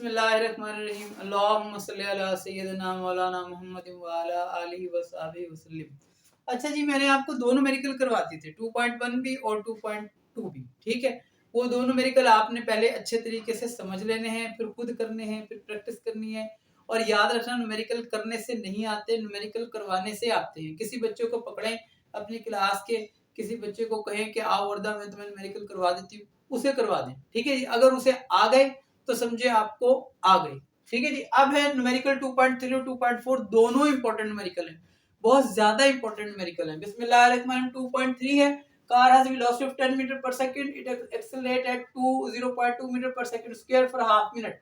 बिस्मिल्लाहिर्रहमानिर्रहीम अल्लाहुम्मा सल्ली अला सय्यिदिना मौलाना मुहम्मदिन व अला आलिहि व सहाबिहि वसल्लम। अच्छा जी, मैंने आपको दो न्यूमेरिकल करवाती थे 2.1 भी और 2.2 भी, ठीक है। वो दो न्यूमेरिकल आपने पहले अच्छे तरीके से समझ लेने हैं, फिर खुद करने हैं, फिर प्रैक्टिस करनी है। और याद रखना, न्यूमेरिकल करने से नहीं आते, न्यूमेरिकल करवाने से आते हैं। किसी बच्चे को पकड़ें अपनी क्लास के, किसी बच्चे को कहें कि आओ वर्दा मैं तुम्हें न्यूमेरिकल करवा देती हूँ, उसे करवा दें, ठीक है जी। अगर उसे आ गए तो समझे आपको आ गई, ठीक है जी। अब है न्यूमेरिकल 2.3 और 2.4, दोनों इंपॉर्टेंट न्यूमेरिकल हैं, बहुत ज्यादा इंपॉर्टेंट न्यूमेरिकल हैं। बिस्मिल्लाहिर्रहमानिर्रहीम 2.3 है, car has velocity of 10 metre per second, it accelerate at 0.2 metre per second square for half minute,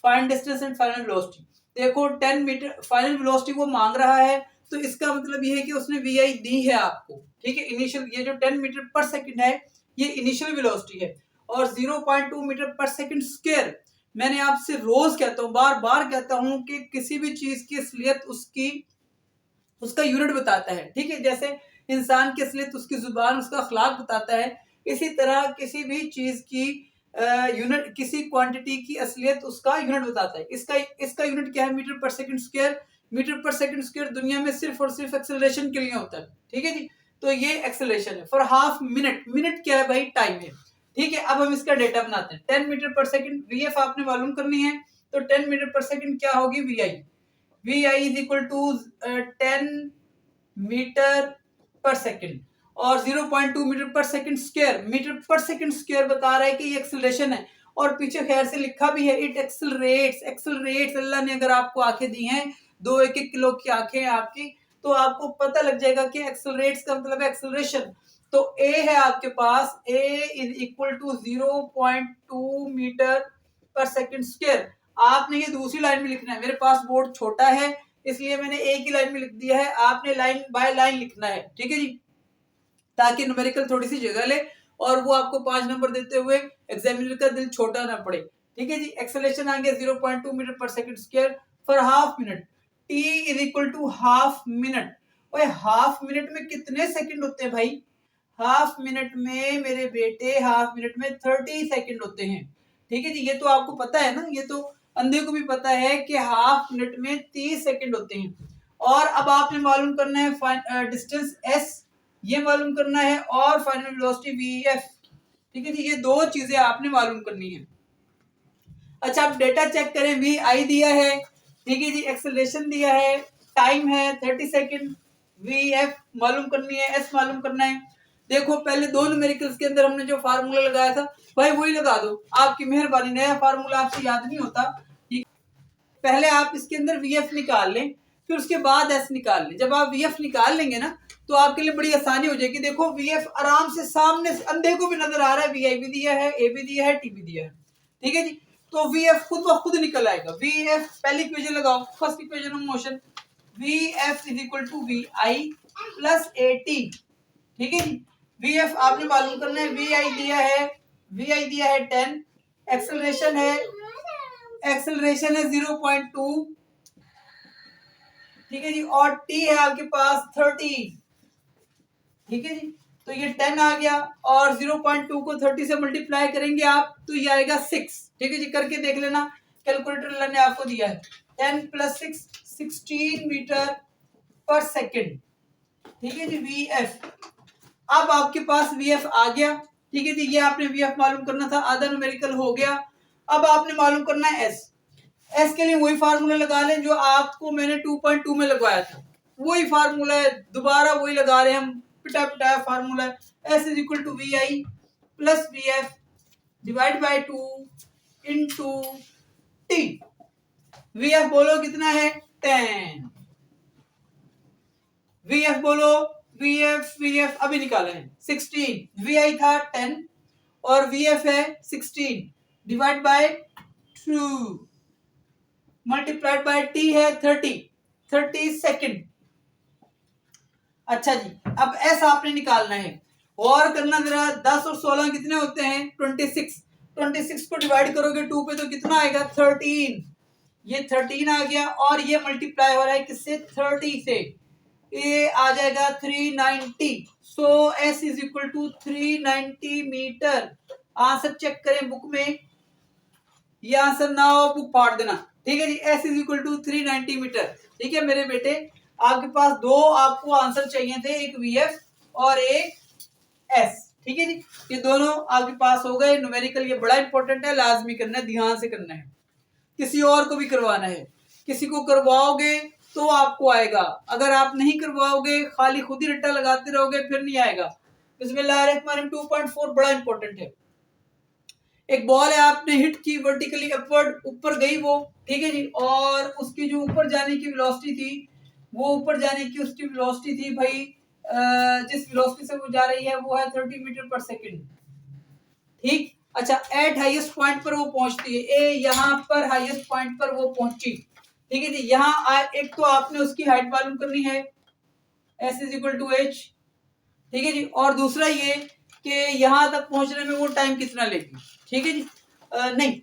find distance and final velocity. देखो 10 मीटर फाइनल वेलोसिटी वो मांग रहा है, तो इसका मतलब ये है कि उसने वी दी है आपको, ठीक है। इनिशियल ये जो 10 मीटर पर सेकंड है, ये इनिशियल वेलोसिटी है। और 0.2 मीटर पर सेकंड स्क्वायर, मैंने आपसे रोज कहता हूँ, बार बार कहता हूँ कि किसी भी चीज की असलियत उसका यूनिट बताता है, ठीक है। जैसे इंसान की असलियत उसकी जुबान, उसका अखलाक बताता है, इसी तरह किसी भी चीज की यूनिट, किसी क्वांटिटी की असलियत उसका यूनिट बताता है। इसका यूनिट क्या है? Metre per second square. Metre per second square दुनिया में सिर्फ और सिर्फ एक्सेलरेशन के लिए होता है, ठीक है जी। तो ये एक्सेलरेशन है। फॉर हाफ मिनट, मिनट क्या है भाई? टाइम है, ठीक है। अब हम इसका डेटा बनाते हैं। 10 मीटर पर सेकंड वीएफ आपने मालूम करनी है, तो 10 मीटर पर सेकंड क्या होगी? V I is equal to 10 metre per second और 0.2 metre per second square. Metre per second square बता रहा है कि ये एक्सेलरेशन है, और पीछे खैर से लिखा भी है इट एक्सेलरेट्स। एक्सेलरेट्स, अल्लाह ने अगर आपको आंखें दी हैं, 2-1 किलो की आंखें हैं आपकी, तो आपको पता लग जाएगा कि एक्सेलरेट्स का मतलब है एक्सेलरेशन। तो ए है आपके पास, ए is equal to 0.2 metre per second square. आपने ये दूसरी लाइन में लिखना है, मेरे पास बोर्ड छोटा है इसलिए मैंने एक ही लाइन में लिख दिया है, आपने लाइन बाय लाइन लिखना है, ठीक है जी, ताकि न्यूमेरिकल थोड़ी सी जगह ले और वो आपको 5 नंबर देते हुए एग्जामिनर का दिल छोटा ना पड़े, ठीक है जी। एक्सेलरेशन आ गया 0.2 metre per second square for half minute. T is equal to half minute. ओए, हाफ मिनट में कितने सेकंड होते हैं भाई? हाफ मिनट में मेरे बेटे, हाफ मिनट में 30 सेकंड होते हैं, ठीक है जी। ये तो आपको पता है ना, ये तो अंधे को भी पता है कि हाफ मिनट में 30 सेकंड होते हैं। और अब आपने मालूम करना है डिस्टेंस एस, ये मालूम करना है, और फाइनल वेलोसिटी वी एफ, ठीक है जी। ये दो चीजें आपने मालूम करनी है। अच्छा, आप डेटा चेक करें। वी आई दिया है, ठीक है जी, एक्सेलरेशन दिया है, टाइम है 30 सेकंड, वी एफ मालूम करनी है, एस मालूम करना है। देखो, पहले दो न्यूमेरिकल्स के अंदर हमने जो फार्मूला लगाया था भाई वही लगा दो, आपकी मेहरबानी। नया फार्मूला आपसे याद नहीं होता, ठीक। पहले आप इसके अंदर वी एफ निकाल लें, फिर उसके बाद एस निकाल लें। जब आप वी एफ निकाल लेंगे ना, तो आपके लिए बड़ी आसानी हो जाएगी। देखो, वी एफ आराम से सामने से अंधे को भी नजर आ रहा है, वी आई भी दिया है, ए भी दिया है, टी भी दिया है, ठीक है जी। तो वी एफ खुद ब खुद निकल आएगा। वी एफ, पहली इक्वेशन लगाओ, first equation of motion, V F is equal to we I plus a t, ठीक है जी। वी एफ आपने मालूम करना है, वी आई दिया है, 10, एक्सेलरेशन है 0.2, ठीक है जी, और टी है आपके पास 30, ठीक है जी। तो ये 10 आ गया, और 0.2 को 30 से मल्टीप्लाई करेंगे आप, तो ये आएगा 6, ठीक है जी। करके देख लेना, कैलकुलेटर ने आपको दिया है। 10 प्लस 6 16 मीटर पर सेकेंड, ठीक है जी, वी एफ। अब आपके पास वी एफ आ गया, ठीक है जी। ये आपने वी एफ मालूम करना था, आधा न्यूमेरिकल हो गया। अब आपने मालूम करना है एस। एस के लिए वही फार्मूला लगा लें जो आपको मैंने 2.2 में लगवाया था, वही फार्मूला है, दोबारा वही लगा रहे हैं हम, पिटा पिटाया फार्मूला है। S is equal to we I plus v f divide by 2 into t. V f बोलो कितना है? 10। वी एफ बोलो, वी एफ अभी निकाले हैं 16। वी आई था 10 और वी एफ है 16, divide by 2 multiplied by T है 30 सेकंड। अच्छा जी, अब एस आपने निकालना है, और करना जरा। 10 और 16 कितने होते हैं? 26 को डिवाइड करोगे 2 पे तो कितना आएगा? 13। ये 13 आ गया, और ये मल्टीप्लाई हो रहा है किससे? 30 से। ये आ जाएगा 390। So S is equal to 390 meter. Answer check करें बुक में, ये आंसर ना हो बुक फाड़ देना, ठीक है जी। S is equal to 390 metre, ठीक है मेरे बेटे। आपके पास दो आपको आंसर चाहिए थे, एक VF और एक S, ठीक है जी। ये दोनों आपके पास हो गए न्यूमेरिकल। ये बड़ा इंपॉर्टेंट है, लाजमी करना है, ध्यान से करना है। किसी और को भी करवाना है, किसी को करवाओगे तो आपको आएगा, अगर आप नहीं करवाओगे खाली खुद ही रट्टा लगाते रहोगे फिर नहीं आएगा। बिस्मिल्लाहिर्रहमानिर्रहीम 2.4 बड़ा इंपॉर्टेंट है। एक बॉल है, आपने हिट की वर्टिकली अपवर्ड, ऊपर गई वो, ठीक है जी, और उसकी जो ऊपर जाने की वेलोसिटी थी, वो ऊपर जाने की उसकी वेलोसिटी थी भाई, जिस वेलोसिटी से वो जा रही है वो है 30 मीटर पर सेकंड, ठीक। अच्छा, एट हाईएस्ट पॉइंट पर वो पहुंचती है, ए यहाँ पर हाईएस्ट पॉइंट पर वो पहुंची, ठीक है जी। यहाँ एक तो आपने उसकी हाइट मालूम करनी है, S is equal to H, ठीक है जी। और दूसरा ये कि यहाँ तक पहुंचने में वो टाइम कितना लेगी, ठीक है जी। नहीं,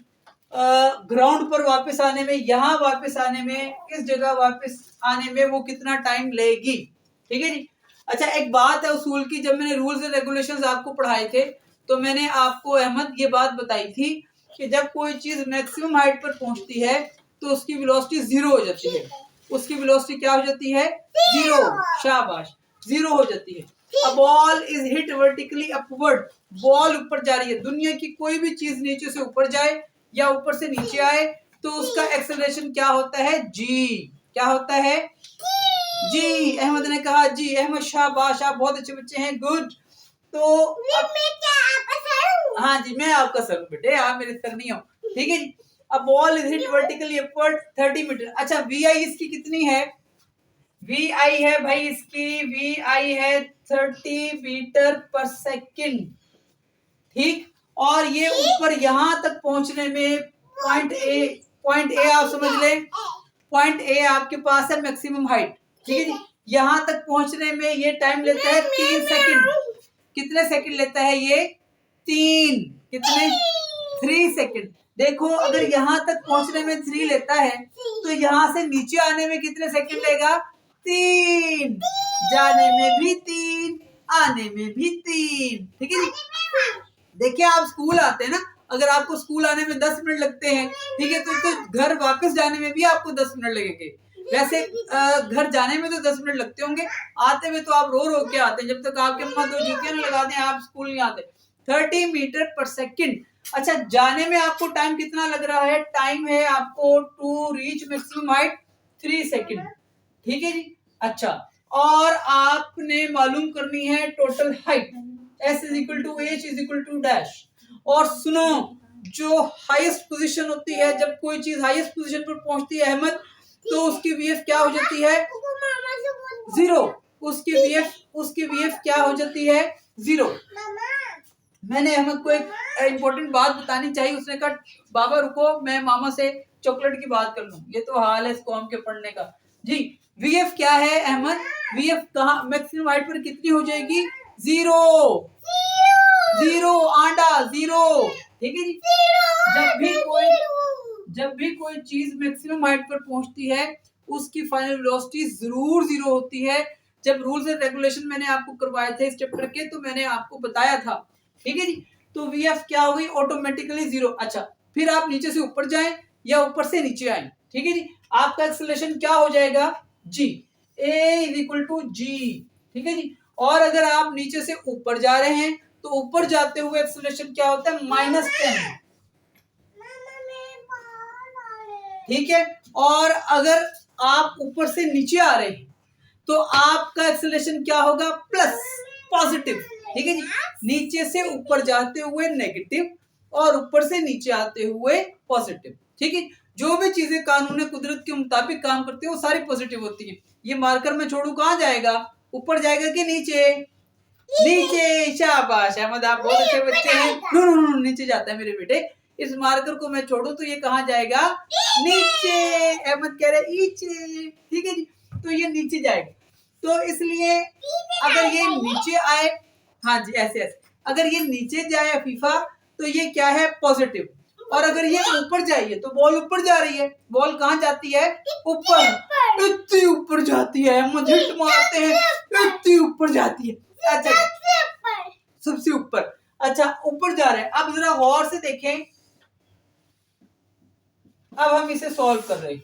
ग्राउंड पर वापस आने में, यहाँ वापस आने में, इस जगह वापस आने में वो कितना टाइम लेगी, ठीक है जी। अच्छा, एक बात है उसूल की, जब मैंने रूल्स एंड रेगुलेशंस आपको पढ़ाए थे तो मैंने आपको अहमद ये बात बताई थी कि जब कोई चीज मैक्सिमम हाइट पर पहुंचती है तो उसकी वेलोसिटी 0 हो जाती है। उसकी वेलोसिटी क्या हो जाती है? 0। शाबाश, 0 हो जाती है। A ball is hit vertically upward, ball ऊपर जा रही है। दुनिया की कोई भी चीज नीचे से ऊपर जाए या ऊपर से नीचे आए तो उसका एक्सेलरेशन क्या होता है? जी। क्या होता है? जी। अहमद ने कहा जी। अहमद, शाबाश, आप बहुत अच्छे बच्चे हैं, गुड। तो हाँ जी, मैं आपका सर हूँ बेटे, आप मेरे सर नहीं हो, ठीक है जी। अब ball is hit vertically upward 30 metre. अच्छा, VI इसकी कितनी है? VI है भाई इसकी, VI है 30 मीटर पर सेकंड, ठीक। और ये ऊपर यहां तक पहुंचने में पॉइंट ए आप समझ लें, पॉइंट ए आपके पास है मैक्सिमम हाइट, ठीक है जी। यहां तक पहुंचने में ये टाइम लेता है 3 सेकंड। कितने सेकंड लेता है ये? 3। कितने? 3 सेकंड। देखो, अगर यहां तक पहुंचने में 3 लेता है तो यहां से नीचे आने में कितने सेकंड लेगा? 3। जाने में भी 3, आने में भी 3, ठीक है जी। देखिए, आप स्कूल आते हैं ना, अगर आपको स्कूल आने में 10 मिनट लगते हैं, ठीक है, तो घर वापस जाने में भी आपको 10 मिनट लगेंगे। वैसे घर जाने में तो 10 मिनट लगते होंगे, आते हुए तो आप रो रो के आते हैं, जब तक आपके अम्मा 2 जूतियां न लगा दें आप स्कूल नहीं आते। 30 मीटर पर सेकंड। अच्छा, जाने में आपको टाइम कितना लग रहा है? टाइम है आपको to reach maximum height 3 second, ठीक है जी। अच्छा, और आपने मालूम करनी है total height, S is equal to H is equal to dash. और सुनो, जो हाईएस्ट पोजीशन होती है, जब कोई चीज हाईएस्ट पोजीशन पर पहुंचती है अहमद, तो उसकी VF क्या हो जाती है? 0। उसकी VF क्या हो जाती है? 0। मैंने अहमद को एक इम्पोर्टेंट बात बतानी चाहिए, उसने कहा बाबा रुको, मैं मामा से चॉकलेट की बात कर लूं, ये तो हाल है इस कौम के पढ़ने का जी। VF क्या है अहमद? VF कहाँ मैक्सिमम हाइट पर कितनी हो जाएगी? 0। 0 आंडा 0, ठीक है जी। जब भी कोई चीज मैक्सिमम हाइट पर पहुंचती है उसकी फाइनल वेलोसिटी जरूर 0 होती है। जब रूल्स एंड रेगुलेशन मैंने आपको करवाए थे इस चैप्टर के, तो मैंने आपको बताया था, ठीक है जी। तो VF क्या हो गई? ऑटोमेटिकली 0। अच्छा, फिर आप नीचे से ऊपर जाएं या ऊपर से नीचे आए, ठीक है जी, आपका एक्सेलरेशन क्या हो जाएगा? G। A is equal to G, ठीक है जी। और अगर आप नीचे से ऊपर जा रहे हैं तो ऊपर जाते हुए एक्सेलरेशन क्या होता है? -10, ठीक है। और अगर आप ऊपर से नीचे आ रहे हैं तो आपका एक्सेलरेशन क्या होगा? पॉजिटिव, ठीक है जी। नीचे से ऊपर जाते हुए नेगेटिव और ऊपर से नीचे आते हुए पॉजिटिव, ठीक है। जो भी चीजें कानून कुदरत के मुताबिक काम करती है वो सारी पॉजिटिव होती है। ये मार्कर मैं छोड़ू, कहाँ जाएगा? ऊपर जाएगा कि नीचे? नीचे। शाबाश अहमद, आप बहुत अच्छे बच्चे हैं। नीचे जाता है मेरे बेटे। इस मार्कर को मैं छोड़ू तो ये कहाँ जाएगा? नीचे। अहमद कह रहे नीचे, ठीक है जी। तो ये नीचे जाएगा, तो इसलिए अगर ये नीचे आए, हाँ जी ऐसे ऐसे, अगर ये नीचे जाए अफीफा तो ये क्या है? पॉजिटिव। और अगर ये ऊपर जाइए तो बॉल ऊपर जा रही है। बॉल कहाँ जाती है? ऊपर। इतनी ऊपर जाती है, हम हिट मारते हैं, इतनी ऊपर जाती है। अच्छा, सबसे ऊपर। अच्छा, ऊपर जा रहे हैं। अब जरा गौर से देखें, अब हम इसे सॉल्व कर रहे हैं,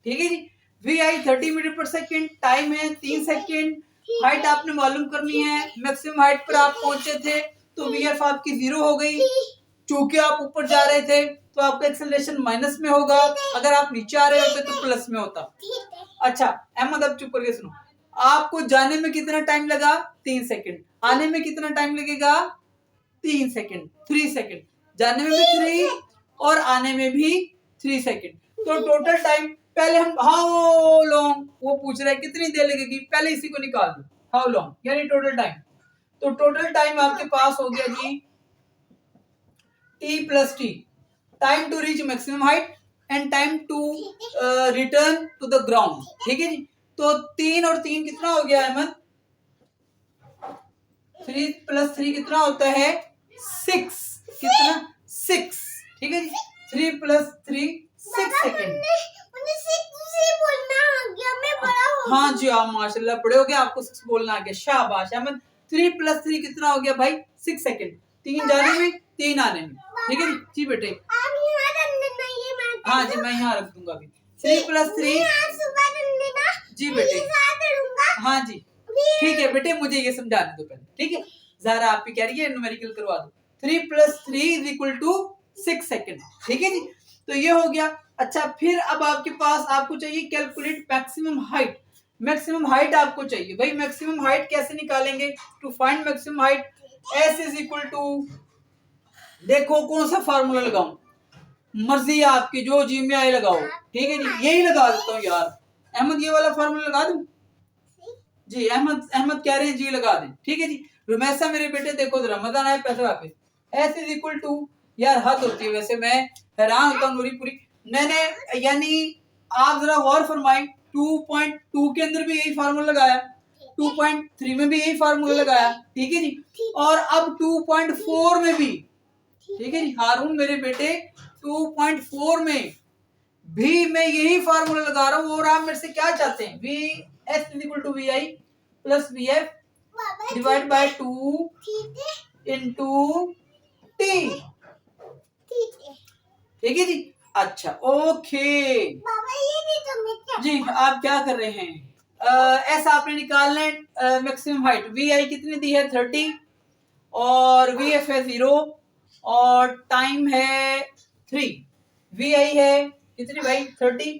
ठीक है जी। वी आई 30 मीटर पर सेकेंड, टाइम है 3 सेकेंड, हाइट आपने मालूम करनी है, मैक्सिमम हाइट पर आप पहुंचे थे तो वी एफ आपकी 0 हो गई। चूंकि आप ऊपर जा रहे थे तो आपका एक्सेलरेशन माइनस में होगा, अगर आप नीचे आ रहे होते तो प्लस में होता। अच्छा अहमद, अब चुप करके सुनो। आपको जाने में कितना टाइम लगा? 3 सेकेंड। आने में कितना टाइम लगेगा? 3 सेकेंड, 3 सेकेंड। जाने में भी 3 और आने में भी 3 सेकेंड। तो टोटल टाइम, पहले हम हाउ लॉन्ग वो पूछ रहा है कितनी देर लगेगी, पहले इसी को निकाल दो। हाउ लॉन्ग यानी टोटल टाइम। तो टोटल टाइम आपके पास हो गया जी t plus t, time to reach maximum height and time to return to the ground, ठीक है जी। तो 3 और 3 कितना हो गया अहमद? 3 प्लस 3 कितना होता है? 6। कितना? 6, ठीक है जी। 3 प्लस 3 6 सेकेंड। हाँ जी, आप माशाल्लाह बड़े हो गए, आपको 6 बोलना आ गया, शाबाश अहमद। 3 प्लस 3 कितना हो गया भाई? 6 सेकेंड। 3 जाने में 3 आने में, ठीक है जी बेटे। हाँ जी, मैं यहाँ रख दूंगा अभी। 3 प्लस 3 जी बेटे, हाँ जी ठीक है बेटे, मुझे ये समझाने दो पहले, ठीक है। ज़ारा आप भी कह रही है न्यूमेरिकल करवा दो। 3 plus 3 is equal to 6 second, ठीक है जी। तो ये हो गया। अच्छा फिर अब आपके पास आपको चाहिए calculate maximum height. Maximum height आपको चाहिए भाई। मैक्सिमम हाइट कैसे निकालेंगे? To find maximum height s is equal to, देखो कौन सा फार्मूला लगाऊं, मर्जी है आपकी, जो जी में आए लगाओ, ठीक है जी। यही लगा देता हूँ यार अहमद, ये वाला फार्मूला लगा दूं जी। अहमद कह रहे हैं जी लगा दें, ठीक है जी। रुमैसा मेरे बेटे देखो जरा, मजा ना है पैसे वापस। एस इज इक्वल टू, यार हद होती है वैसे, मैं हैरान होता हूँ पूरी। मैंने यानी आप जरा गौर फरमाएं, 2.2 के अंदर भी यही फार्मूला लगाया, 2.3 में भी यही फार्मूला लगाया, ठीक है जी। और अब 2.4 में भी, ठीक है जी। हारून मेरे बेटे 2.4 में भी मैं यही फार्मूला लगा रहा हूँ। और आप मेरे से क्या चाहते हैं? V s is equal to we I plus v f divide by 2 into t, ठीक है जी। अच्छा ओके जी, आप क्या कर रहे हैं? ऐसा आपने निकालना है मैक्सिमम हाइट। वी आई कितनी दी है? 30 और वी एफ है 0 और टाइम है 3। वी आई है कितनी भाई? 30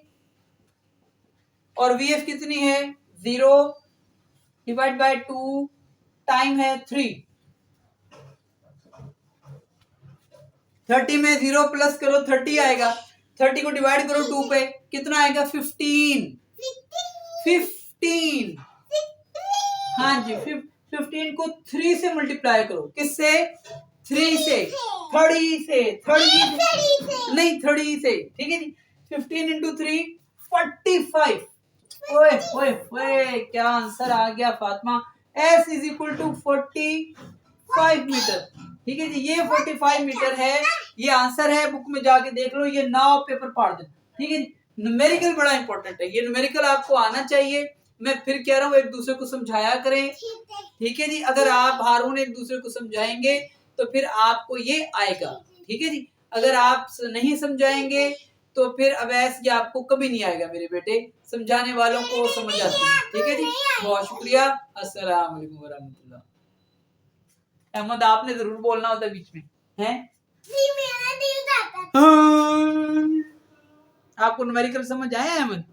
और वी एफ कितनी है? 0 डिवाइड बाय 2, टाइम है 3। 30 में 0 प्लस करो 30 आएगा, 30 को डिवाइड करो 2 पे, कितना आएगा? 15। 15 हाँ जी, 15 को 3 से मल्टीप्लाई करो। किससे? 3 से, 30 से, 30 नहीं 30 से, ठीक है जी। 15 इंटू 3 45। ओए ओए ओए, क्या आंसर आ गया Fatima? S is equal to 45 metre, ठीक है जी। ये 45 मीटर है, ये आंसर है, बुक में जाके देख लो, ये नाव पेपर फाड़ दो, ठीक है जी। न्यूमेरिकल बड़ा इंपॉर्टेंट है, ये न्यूमेरिकल आपको आना चाहिए। मैं फिर कह रहा हूँ एक दूसरे को समझाया करें, ठीक है जी। अगर आप हारून एक दूसरे को समझाएंगे तो फिर आपको ये आएगा, ठीक है जी। अगर आप नहीं समझाएंगे तो फिर अवैस ये आपको कभी नहीं आएगा मेरे बेटे। समझाने वालों को समझ आती है, ठीक है जी। बहुत शुक्रिया। अस्सलाम वालेकुम वरहमतुल्लाह। अहमद आपने जरूर बोलना होता है बीच में, हैं? आपको न्यूमेरिकल समझ आया अहमद?